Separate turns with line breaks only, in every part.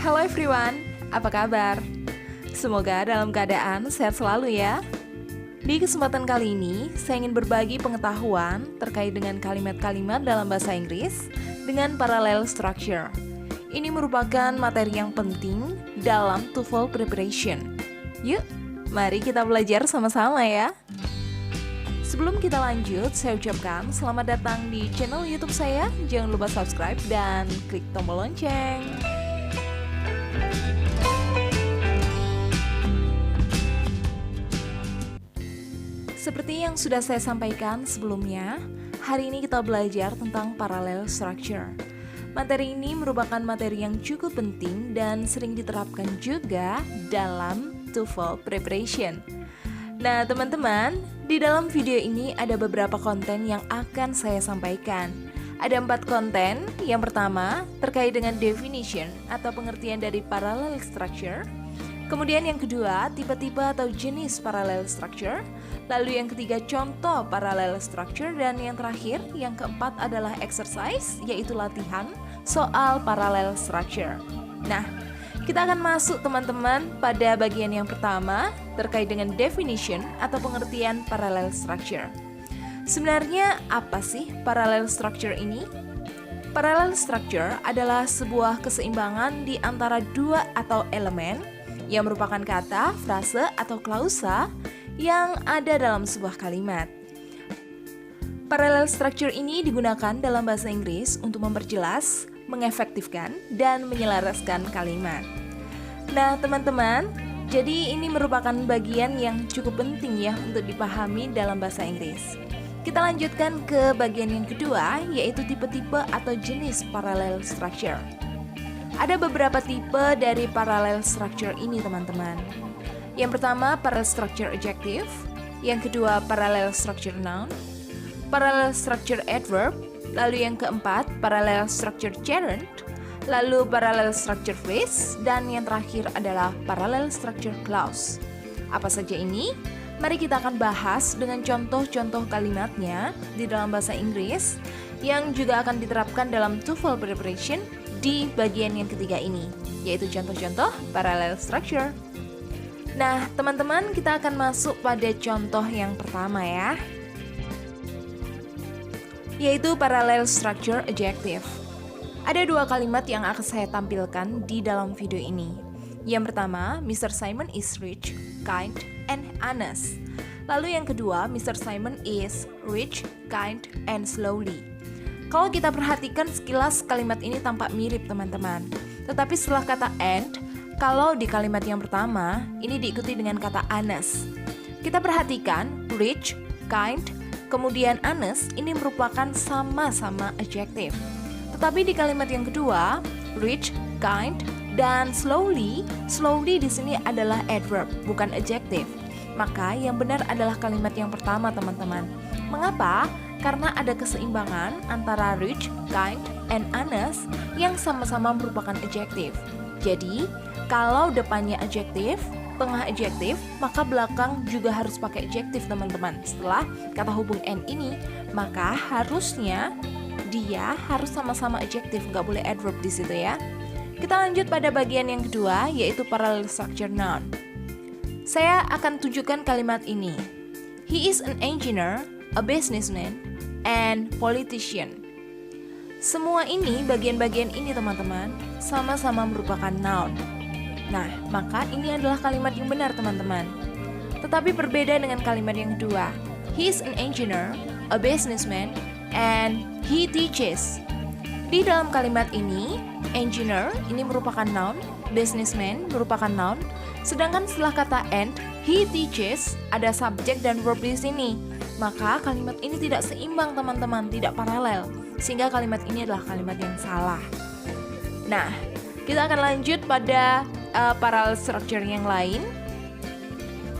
Hello everyone, apa kabar? Semoga dalam keadaan sehat selalu ya. Di kesempatan kali ini, saya ingin berbagi pengetahuan terkait dengan kalimat-kalimat dalam bahasa Inggris dengan parallel structure. Ini merupakan materi yang penting dalam TOEFL preparation. Yuk, mari kita belajar sama-sama ya. Sebelum kita lanjut, saya ucapkan selamat datang di channel YouTube saya. Jangan lupa subscribe dan klik tombol lonceng. Seperti yang sudah saya sampaikan sebelumnya, hari ini kita belajar tentang parallel structure. Materi ini merupakan materi yang cukup penting dan sering diterapkan juga dalam TOEFL preparation. Nah teman-teman, di dalam video ini ada beberapa konten yang akan saya sampaikan. Ada 4 konten. Yang pertama, terkait dengan definition atau pengertian dari parallel structure. Kemudian yang kedua, tipe-tipe atau jenis parallel structure. Lalu yang ketiga, contoh parallel structure. Dan yang terakhir, yang keempat adalah exercise, yaitu latihan soal parallel structure. Nah, kita akan masuk teman-teman pada bagian yang pertama terkait dengan definition atau pengertian parallel structure. Sebenarnya apa sih parallel structure ini? Parallel structure adalah sebuah keseimbangan di antara dua atau elemen yang merupakan kata, frase, atau klausa yang ada dalam sebuah kalimat. Parallel structure ini digunakan dalam bahasa Inggris untuk memperjelas, mengefektifkan, dan menyelaraskan kalimat. Nah teman-teman, jadi ini merupakan bagian yang cukup penting ya untuk dipahami dalam bahasa Inggris. Kita lanjutkan ke bagian yang kedua, yaitu tipe-tipe atau jenis parallel structure. Ada beberapa tipe dari parallel structure ini teman-teman. Yang pertama, parallel structure adjective. Yang kedua, parallel structure noun. Parallel structure adverb. Lalu yang keempat, parallel structure gerund, lalu parallel structure phrase, dan yang terakhir adalah parallel structure clause. Apa saja ini? Mari kita akan bahas dengan contoh-contoh kalimatnya di dalam bahasa Inggris yang juga akan diterapkan dalam TOEFL preparation di bagian yang ketiga ini, yaitu contoh-contoh parallel structure. Nah, teman-teman, kita akan masuk pada contoh yang pertama ya, yaitu parallel structure adjective. Ada dua kalimat yang akan saya tampilkan di dalam video ini. Yang pertama, Mr. Simon is rich, kind, and honest. Lalu yang kedua, Mr. Simon is rich, kind, and slowly. Kalau kita perhatikan sekilas kalimat ini tampak mirip teman-teman. Tetapi setelah kata and, kalau di kalimat yang pertama, ini diikuti dengan kata honest. Kita perhatikan, rich, kind, kemudian honest ini merupakan sama-sama adjective. Tetapi di kalimat yang kedua, rich, kind, dan slowly di sini adalah adverb, bukan adjective. Maka yang benar adalah kalimat yang pertama teman-teman. Mengapa? Karena ada keseimbangan antara rich, kind, and honest yang sama-sama merupakan adjective. Jadi, kalau depannya adjective, tengah adjektif, maka belakang juga harus pakai adjektif teman-teman. Setelah kata hubung and ini, maka harusnya dia harus sama-sama adjektif, nggak boleh adverb di situ ya. Kita lanjut pada bagian yang kedua, yaitu parallel structure noun. Saya akan tunjukkan kalimat ini. He is an engineer, a businessman, and politician. Semua ini, bagian-bagian ini teman-teman, sama-sama merupakan noun. Nah, maka ini adalah kalimat yang benar teman-teman. Tetapi berbeda dengan kalimat yang kedua. He is an engineer, a businessman, and he teaches. Di dalam kalimat ini, engineer ini merupakan noun, businessman merupakan noun, sedangkan setelah kata and, he teaches, ada subjek dan verb di sini. Maka kalimat ini tidak seimbang teman-teman, tidak paralel. Sehingga kalimat ini adalah kalimat yang salah. Nah, kita akan lanjut pada parallel structure yang lain,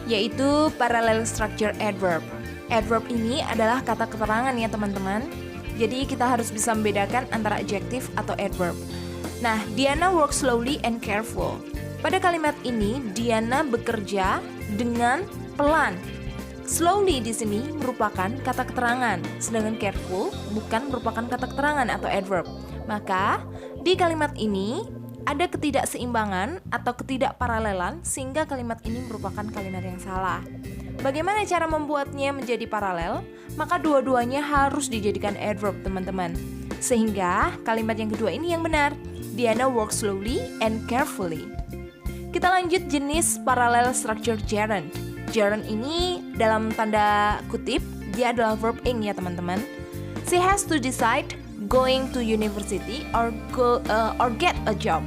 yaitu parallel structure adverb. Adverb ini adalah kata keterangan ya teman-teman. Jadi kita harus bisa membedakan antara adjective atau adverb. Nah, Diana works slowly and careful. Pada kalimat ini, Diana bekerja dengan pelan. Slowly di sini merupakan kata keterangan, sedangkan careful bukan merupakan kata keterangan atau adverb. Maka di kalimat ini ada ketidakseimbangan atau ketidakparalelan sehingga kalimat ini merupakan kalimat yang salah. Bagaimana cara membuatnya menjadi paralel? Maka dua-duanya harus dijadikan adverb, teman-teman. Sehingga kalimat yang kedua ini yang benar. Diana works slowly and carefully. Kita lanjut jenis parallel structure gerund. Gerund ini dalam tanda kutip dia adalah verb ing ya teman-teman. She has to decide going to university or get a job.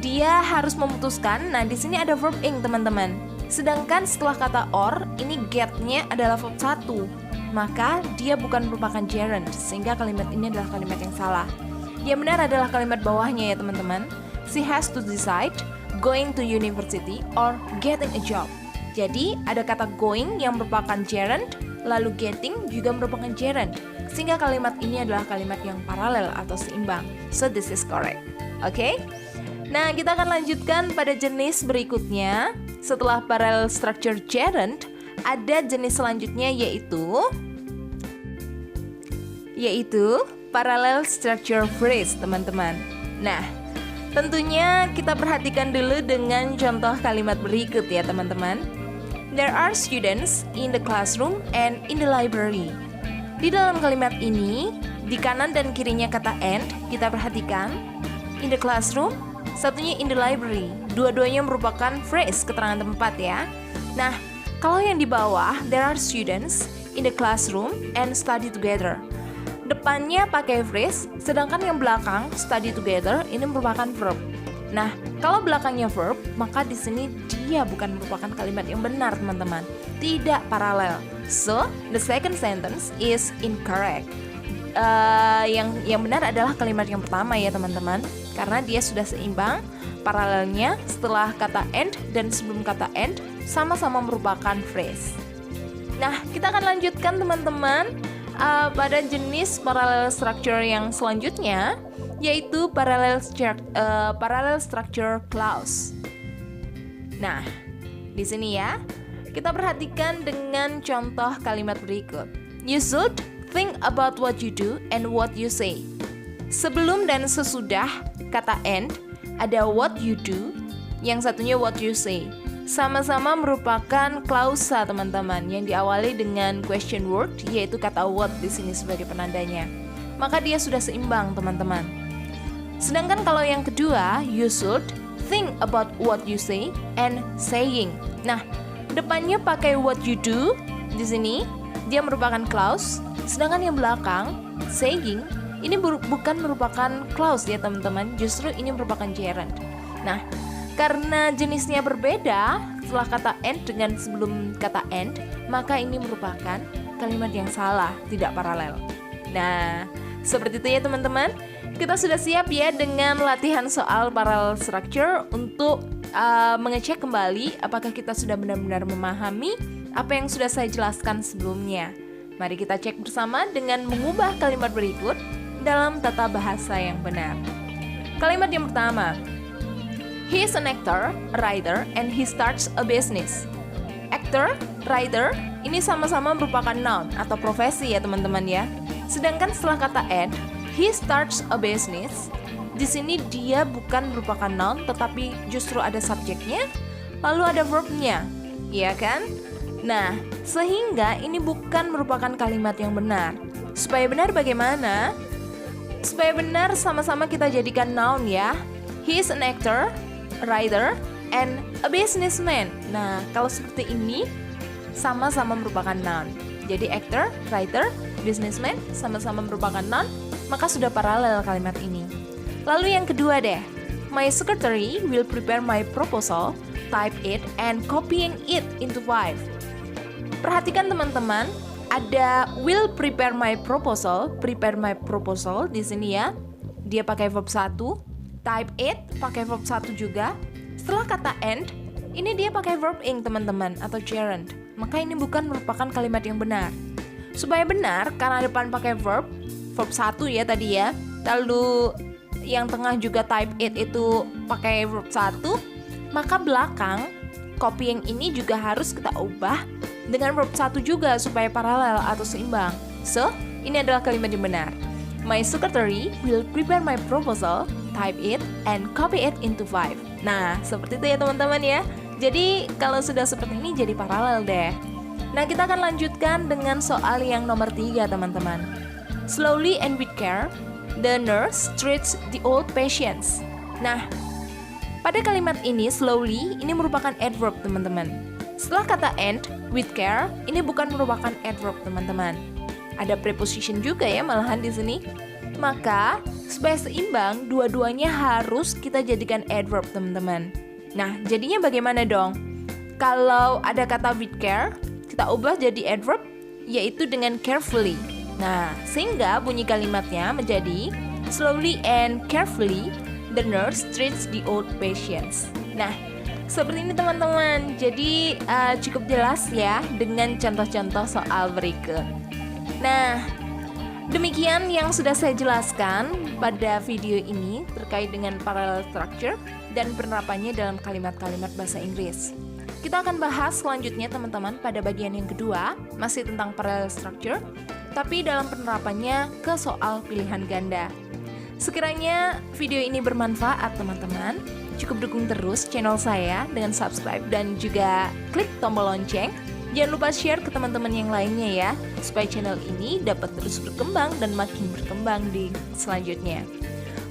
Dia harus memutuskan. Nah di sini ada verb ing teman-teman. Sedangkan setelah kata or ini get-nya adalah verb 1. Maka dia bukan merupakan gerund sehingga kalimat ini adalah kalimat yang salah. Yang benar adalah kalimat bawahnya ya teman-teman. She has to decide going to university or getting a job. Jadi ada kata going yang merupakan gerund, lalu getting juga merupakan gerund. Sehingga kalimat ini adalah kalimat yang paralel atau seimbang. So this is correct. Oke? Nah, kita akan lanjutkan pada jenis berikutnya. Setelah parallel structure gerund, ada jenis selanjutnya yaitu parallel structure phrase, teman-teman. Nah, tentunya kita perhatikan dulu dengan contoh kalimat berikut ya, teman-teman. There are students in the classroom and in the library. Di dalam kalimat ini, di kanan dan kirinya kata and, kita perhatikan in the classroom, satunya in the library. Dua-duanya merupakan phrase, keterangan tempat ya. Nah, kalau yang di bawah, there are students in the classroom and study together. Depannya pakai phrase, sedangkan yang belakang study together ini merupakan verb. Nah, kalau belakangnya verb, maka di sini dia bukan merupakan kalimat yang benar, teman-teman. Tidak paralel. So, the second sentence is incorrect. Yang benar adalah kalimat yang pertama ya, teman-teman. Karena dia sudah seimbang, paralelnya setelah kata and dan sebelum kata and sama-sama merupakan phrase. Nah, kita akan lanjutkan, teman-teman, pada jenis parallel structure yang selanjutnya, yaitu parallel structure clause. Nah, di sini ya, kita perhatikan dengan contoh kalimat berikut. You should think about what you do and what you say. Sebelum dan sesudah kata and, ada what you do, yang satunya what you say. Sama-sama merupakan klausa, teman-teman, yang diawali dengan question word, yaitu kata what di sini sebagai penandanya. Maka dia sudah seimbang, teman-teman. Sedangkan kalau yang kedua, you should think about what you say and saying. Nah, depannya pakai what you do di sini, dia merupakan clause. Sedangkan yang belakang, saying, ini bukan merupakan clause ya, teman-teman. Justru ini merupakan gerund. Nah, karena jenisnya berbeda setelah kata and dengan sebelum kata and, maka ini merupakan kalimat yang salah, tidak paralel. Nah, seperti itu ya teman-teman. Kita sudah siap ya dengan latihan soal parallel structure untuk mengecek kembali apakah kita sudah benar-benar memahami apa yang sudah saya jelaskan sebelumnya. Mari kita cek bersama dengan mengubah kalimat berikut dalam tata bahasa yang benar. Kalimat yang pertama, he is an actor, a writer, and he starts a business. Actor, writer, ini sama-sama merupakan noun atau profesi ya teman-teman ya. Sedangkan setelah kata and, he starts a business, di sini dia bukan merupakan noun tetapi justru ada subjeknya, lalu ada verbnya, ya kan? Nah, sehingga ini bukan merupakan kalimat yang benar. Supaya benar bagaimana? Supaya benar sama-sama kita jadikan noun ya. He is an actor, writer, and a businessman. Nah, kalau seperti ini sama-sama merupakan noun. Jadi actor, writer, businessman sama-sama merupakan noun, maka sudah paralel kalimat ini. Lalu yang kedua deh. My secretary will prepare my proposal, type it, and copying it into Five. Perhatikan teman-teman, ada will prepare my proposal di sini ya. Dia pakai verb 1, type it pakai verb 1 juga. Setelah kata and, ini dia pakai verb ing teman-teman atau gerund. Maka ini bukan merupakan kalimat yang benar. Supaya benar, karena depan pakai verb 1 ya tadi ya. Lalu yang tengah juga type it itu pakai verb 1, maka belakang copying ini juga harus kita ubah dengan verb 1 juga supaya paralel atau seimbang. So, ini adalah kalimat yang benar. My secretary will prepare my proposal, type it, and copy it into 5. Nah, seperti itu ya teman-teman ya. Jadi kalau sudah seperti ini jadi paralel deh. Nah, kita akan lanjutkan dengan soal yang nomor 3 teman-teman. Slowly and with care, the nurse treats the old patients. Nah, pada kalimat ini slowly ini merupakan adverb teman-teman. Setelah kata and with care, ini bukan merupakan adverb teman-teman. Ada preposition juga ya malahan di sini. Maka supaya seimbang, dua-duanya harus kita jadikan adverb teman-teman. Nah, jadinya bagaimana dong? Kalau ada kata with care, kita ubah jadi adverb, yaitu dengan carefully. Nah, sehingga bunyi kalimatnya menjadi slowly and carefully the nurse treats the old patients. Nah, seperti ini teman-teman. Jadi cukup jelas ya dengan contoh-contoh soal berikut. Nah, demikian yang sudah saya jelaskan pada video ini terkait dengan parallel structure dan penerapannya dalam kalimat-kalimat bahasa Inggris. Kita akan bahas selanjutnya teman-teman pada bagian yang kedua, masih tentang parallel structure, tapi dalam penerapannya ke soal pilihan ganda. Sekiranya video ini bermanfaat teman-teman, cukup dukung terus channel saya dengan subscribe dan juga klik tombol lonceng. Jangan lupa share ke teman-teman yang lainnya ya, supaya channel ini dapat terus berkembang dan makin berkembang di selanjutnya.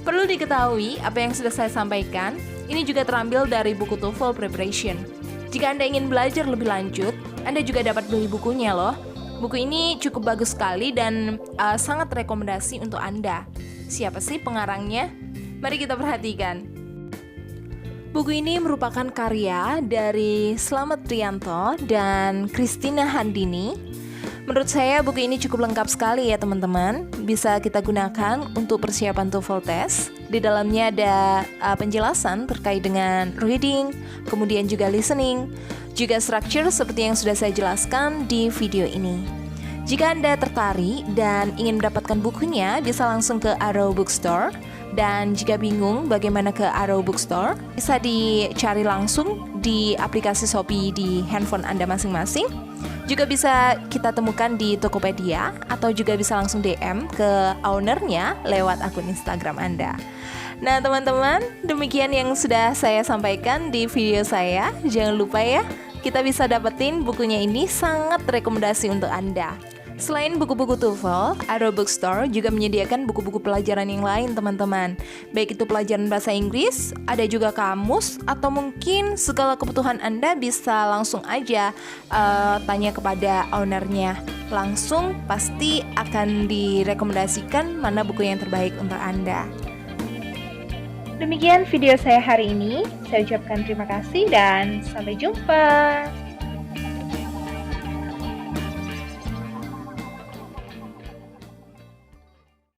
Perlu diketahui, apa yang sudah saya sampaikan, ini juga terambil dari buku TOEFL Preparation. Jika Anda ingin belajar lebih lanjut, Anda juga dapat beli bukunya loh. Buku ini cukup bagus sekali dan sangat rekomendasi untuk Anda. Siapa sih pengarangnya? Mari kita perhatikan. Buku ini merupakan karya dari Slamet Trianto dan Christina Handini. Menurut saya buku ini cukup lengkap sekali ya teman-teman. Bisa kita gunakan untuk persiapan TOEFL test. Di dalamnya ada penjelasan terkait dengan reading, kemudian juga listening, juga structure seperti yang sudah saya jelaskan di video ini. Jika Anda tertarik dan ingin mendapatkan bukunya, bisa langsung ke Arrow Bookstore. Dan jika bingung bagaimana ke Arrow Bookstore, bisa dicari langsung di aplikasi Shopee di handphone Anda masing-masing. Juga bisa kita temukan di Tokopedia, atau juga bisa langsung DM ke ownernya lewat akun Instagram Anda. Nah teman-teman, demikian yang sudah saya sampaikan di video saya. Jangan lupa ya, kita bisa dapetin bukunya ini, sangat rekomendasi untuk Anda. Selain buku-buku TOEFL, Arrow Bookstore juga menyediakan buku-buku pelajaran yang lain teman-teman. Baik itu pelajaran bahasa Inggris, ada juga kamus, atau mungkin segala kebutuhan Anda bisa langsung aja tanya kepada ownernya. Langsung pasti akan direkomendasikan mana buku yang terbaik untuk Anda. Demikian video saya hari ini. Saya ucapkan terima kasih dan sampai jumpa.